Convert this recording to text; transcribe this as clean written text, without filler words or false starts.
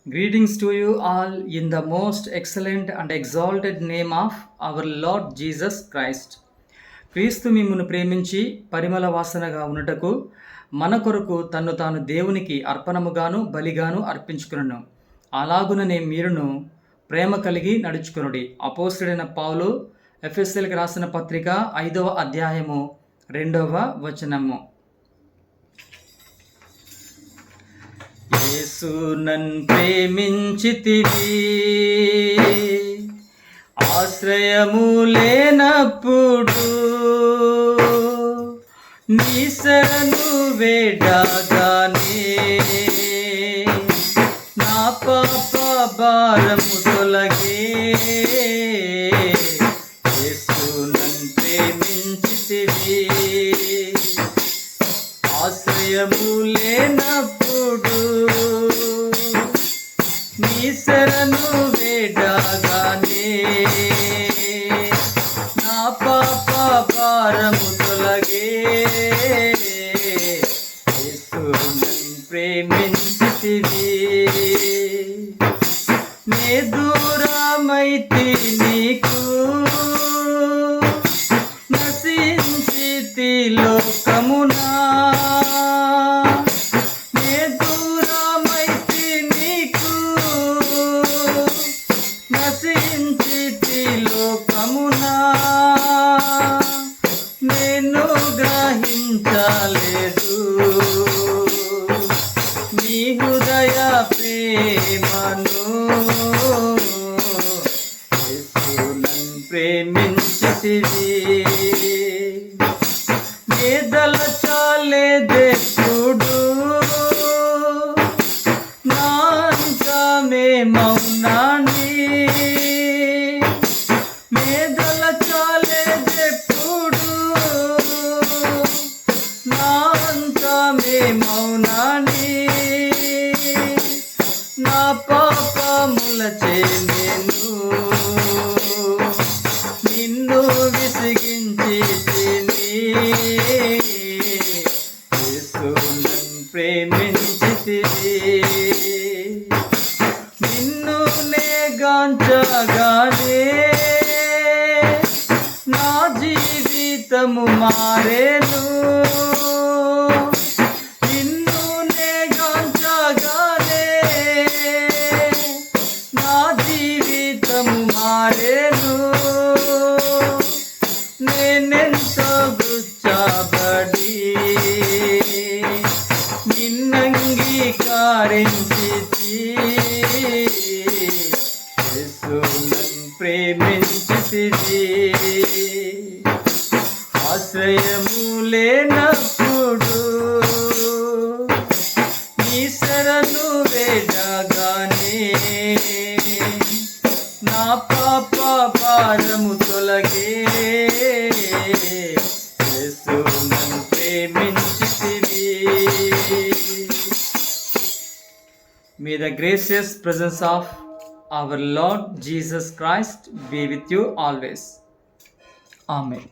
Greetings to you all in the most excellent and exalted name of our Lord Jesus Christ. క్రీస్తు మిమ్మును ప్రేమించి పరిమళ వాసనగా ఉన్నటకు మన కొరకు తన్ను తాను దేవునికి అర్పణముగాను బలిగాను అర్పించుకును. అలాగుననే మీరును ప్రేమ కలిగి నడుచుకునుడి. అపోస్తుడైన పౌలు ఎఫెసీయులకు రాసిన పత్రిక 5వ అధ్యాయము 2వ వచనము. యేసు నన్ను ప్రేమించితివి, ఆశ్రయము లేనప్పుడు నీ శరణు వేడగానే నా పాప భారము తొలగే. యేసు నన్ను ప్రేమించితివి, ఆశ్రయము లేనప్పుడు నీ శరణు వేడగానే నా పాప భారము తొలగే. యేసు నన్ను ప్రేమించితివి, నే దూరమైతి నీకు, నశించితి లోకమునా. నే దూరమైతి నీకు, నశించితి లోకమునా. నేను గ్రహించలేదు నీ హృదయ ప్రేమను. యేసు నన్ను ప్రేమించితివి, నే దలచాలేదెప్పుడు నా అంతమే మౌనాన్ని. నే దలచాలేదెప్పుడు నా అంతమే మౌనాన్ని. నా పాపములచే నేను నిన్ను విసిగించి తిని. యేసు నన్ను ప్రేమించితివి, నిన్ను నే గాంచగానే నా జీవితము మారేను. నిన్ను నే గాంచగానే నా జీవితము మారేను. నేనెంతో గుచ్చబడి నిన్నంగీకరించితి. యేసు నన్ను ప్రేమించితివి, ఆశ్రయము లేనప్పుడు నీ శరణు వేడగానే నా పాప భారము తొలగే. యేసు నన్ను ప్రేమించితివి. May the gracious presence of our Lord Jesus Christ be with you always. Amen.